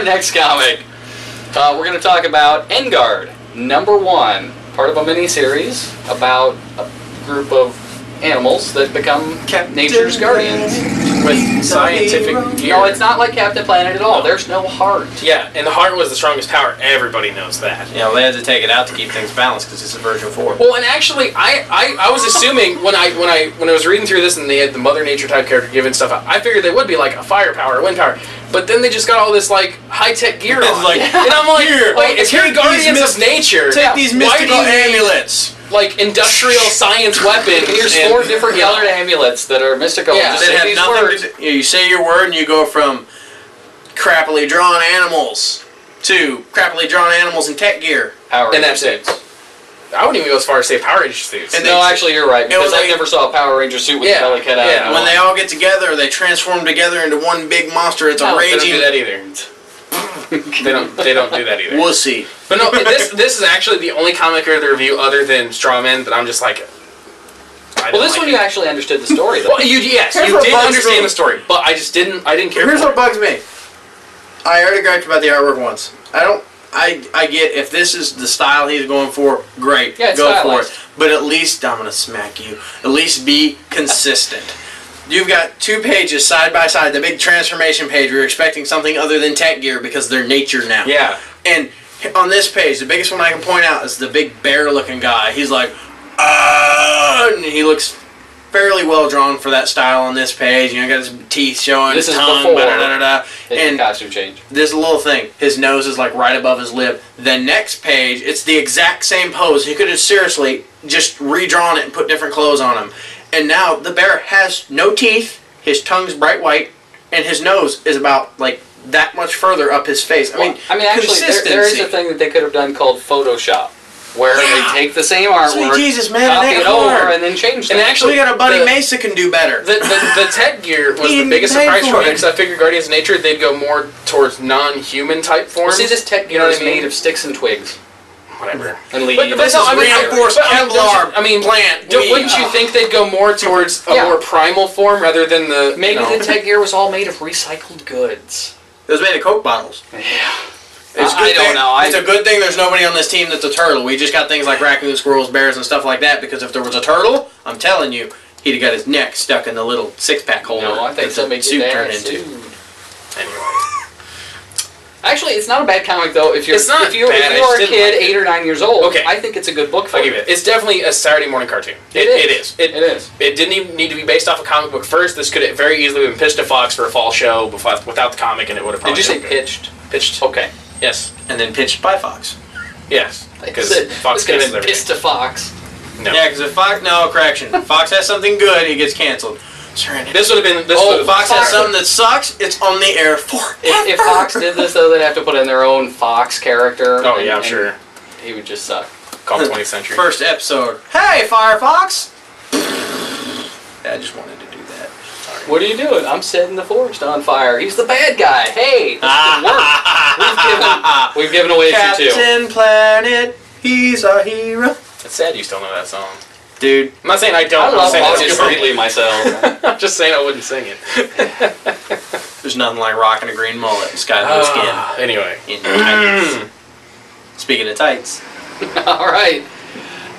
our next comic, we're going to talk about Engard, #1, part of a mini-series about a group of animals that become nature's guardians. With scientific gear. No, it's not like Captain Planet at all. No. There's no heart. Yeah, and the heart was the strongest power. Everybody knows that. Yeah, well, they had to take it out to keep things balanced because it's a version 4. Well, and actually, I was assuming when I was reading through this and they had the Mother Nature type character giving stuff out, I figured they would be like a fire power, a wind power. But then they just got all this like high tech gear on. Like, and I'm like, wait, if you're guardians of nature, take these mystical amulets. Like industrial science weapons. Here's 4 different colored amulets that are mystical. Yeah, just that have nothing to do. You say your word and you go from crappily drawn animals to crappily drawn animals in tech gear. Power and that's it. I wouldn't even go as far as say Power Ranger suits. And no, actually, you're right, because I never saw a Power Ranger suit with the belly cut out. Yeah, when they all get together, they transform together into one big monster. It's a raging. They don't do that either. they don't do that either. We'll see. But no, this is actually the only comic of the review other than Strawman that I'm just like. Well, this one you actually understood the story, though. Well, you did understand the story, but I didn't care. Here's what bugs me. I already griped about the artwork once. I get if this is the style he's going for, great, go for it. But at least I'm gonna smack you. At least be consistent. You've got 2 pages side by side, the big transformation page. We're expecting something other than tech gear because they're nature now. Yeah. And on this page, the biggest one I can point out is the big bear-looking guy. He's like, and he looks fairly well drawn for that style on this page. You know, got his teeth showing, this his is tongue, before and costume change. This little thing, his nose is like right above his lip. The next page, it's the exact same pose. He could have seriously just redrawn it and put different clothes on him. And now the bear has no teeth, his tongue's bright white, and his nose is about like that much further up his face. I mean actually, there is a thing that they could have done called Photoshop, where they take the same artwork, Jesus, man, copy it over, and then change things. And actually, we got a buddy Mesa can do better. The tech gear was the biggest surprise for me because I figured Guardians of Nature they'd go more towards non-human type forms. Well, see, this tech gear is made of sticks and twigs. Whatever. And leaves. But this is reinforced Kevlar plant. Wouldn't you think they'd go more towards a more primal form rather than the... Maybe the tech gear was all made of recycled goods. It was made of Coke bottles. Yeah. I don't know. It's a good thing there's nobody on this team that's a turtle. We just got things like raccoons, squirrels, bears, and stuff like that, because if there was a turtle, I'm telling you, he'd have got his neck stuck in the little 6-pack holder. No, I think somebody suit turned into. Anyway. Actually, it's not a bad comic though. If you're a kid, 8 or 9 years old, I think it's a good book for you. It's definitely a Saturday morning cartoon. It is. It didn't even need to be based off a comic book first. This could have very easily been pitched to Fox for a fall show without the comic, and it would have probably. Did you say pitched? Pitched. Okay. Yes. And then pitched by Fox. Yes. Because Fox could have been pitched to Fox. No. Yeah, because if Fox, correction. Fox has something good, it gets canceled. This would have been. Fox has something that sucks. It's on the air forever. If Fox did this, though, they'd have to put in their own Fox character. Oh yeah, I'm sure. He would just suck. Called 20th Century. First episode. Hey, Firefox. Yeah, I just wanted to do that. Sorry. What are you doing? I'm setting the forest on fire. He's the bad guy. Hey, this could work. We've given away Captain issue 2. Captain Planet, he's our hero. It's sad you still know that song. Dude. I'm not saying I don't. I love August Greeley myself. I'm just saying I wouldn't sing it. There's nothing like rocking a green mullet and sky blue skin. Anyway. In tights. Speaking of tights. Alright.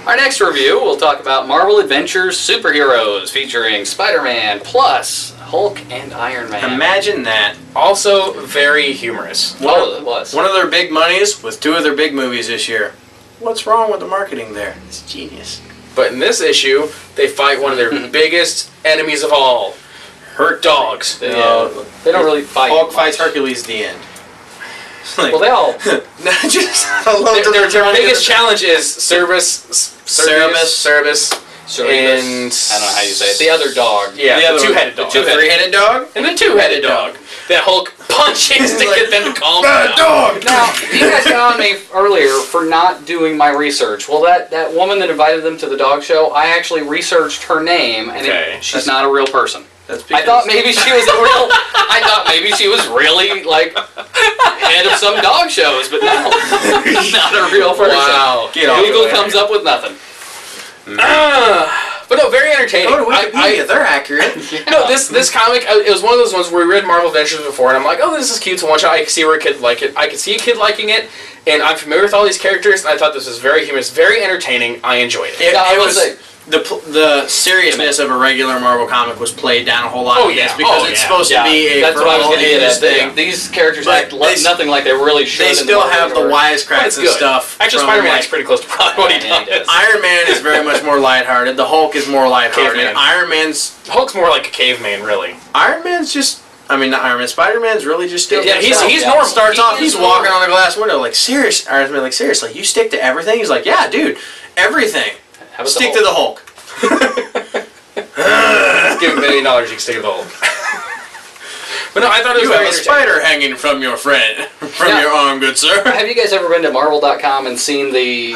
Our next review, we'll talk about Marvel Adventures Superheroes featuring Spider-Man plus Hulk and Iron Man. Imagine that. Also very humorous. It was. One of their big monies with 2 of their big movies this year. What's wrong with the marketing there? It's genius. But in this issue, they fight one of their biggest enemies of all. Hurt dogs. They don't really fight. Hulk fights Hercules at the end. Like, well, they all... their biggest challenge is Cerebus, and... I don't know how you say it. The other dog. Yeah, the two-headed dog. The 3-headed dog? And the two-headed dog. That Hulk punches to get them to calm down. Dog! Now, you guys got on me earlier for not doing my research. Well, that woman that invited them to the dog show, I actually researched her name, and she's not a real person. I thought maybe she was really like head of some dog shows, but no, not a real person. Wow. Google comes up with nothing. But no, very entertaining. Go to Wikipedia, they're accurate. No, this comic, it was one of those ones where we read Marvel Adventures before, and I'm like, oh, this is cute to watch. I can see where a kid like it. I can see a kid liking it, and I'm familiar with all these characters, and I thought this was very humorous, very entertaining. I enjoyed it. It was the seriousness of a regular Marvel comic was played down a whole lot. Because it's supposed to be a that's what I was going to get at. thing. These characters act nothing like they really should. They still have the wisecracks and stuff. Actually, Spider-Man is pretty close to probably what he does. Iron Man is very much more lighthearted. The Hulk is more lighthearted. Hulk's more like a caveman, really. Iron Man's just. I mean, not Iron Man. Spider-Man's really just still. Yeah, he's normal. Starts off, he's walking on a glass window, like serious. Iron Man, like seriously, you stick to everything. He's like, yeah, dude, everything. Stick to the Hulk. Give him $1 million, you can stick to the Hulk. But no, I thought it was very entertaining. Spider hanging from your friend, your arm, good sir. Have you guys ever been to Marvel.com and seen the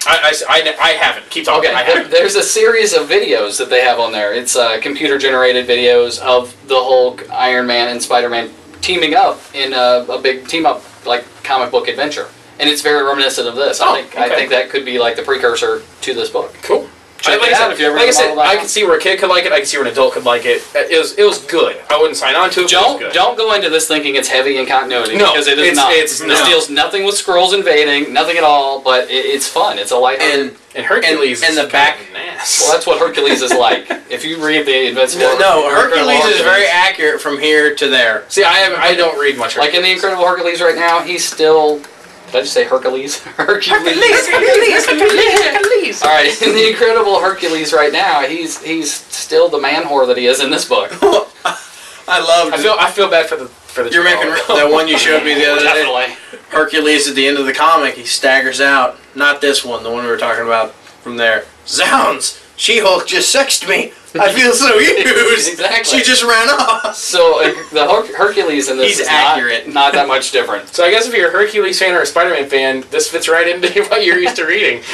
I haven't. Keep talking. Okay, I haven't. There's a series of videos that they have on there. It's computer-generated videos of the Hulk, Iron Man, and Spider-Man teaming up in a big team-up like comic book adventure, and it's very reminiscent of this. I think that could be like the precursor to this book. Cool. Check it out if you ever. Like I said, I can see where a kid could like it. I can see where an adult could like it. It was good. I wouldn't sign on to it. Don't go into this thinking it's heavy in continuity because it is not. This deals nothing with Skrulls invading, nothing at all. But it's fun. It's a lighthearted. And Hercules in the back. Well, that's what Hercules is like. If you read the Invincible. No, Hercules is very accurate from here to there. See, I don't read much. Like in the Incredible Hercules right now, he's still. Did I just say Hercules? Hercules. All right, in the Incredible Hercules right now, he's still the man whore that he is in this book. I feel bad for the. You're making that one you showed me the other day. Hercules at the end of the comic, he staggers out. Not this one, the one we were talking about from there. Zounds! She-Hulk just sexed me. I feel so used. Exactly. She just ran off. So the Hercules in this is accurate. Not that much different. So I guess if you're a Hercules fan or a Spider-Man fan, this fits right into what you're used to reading.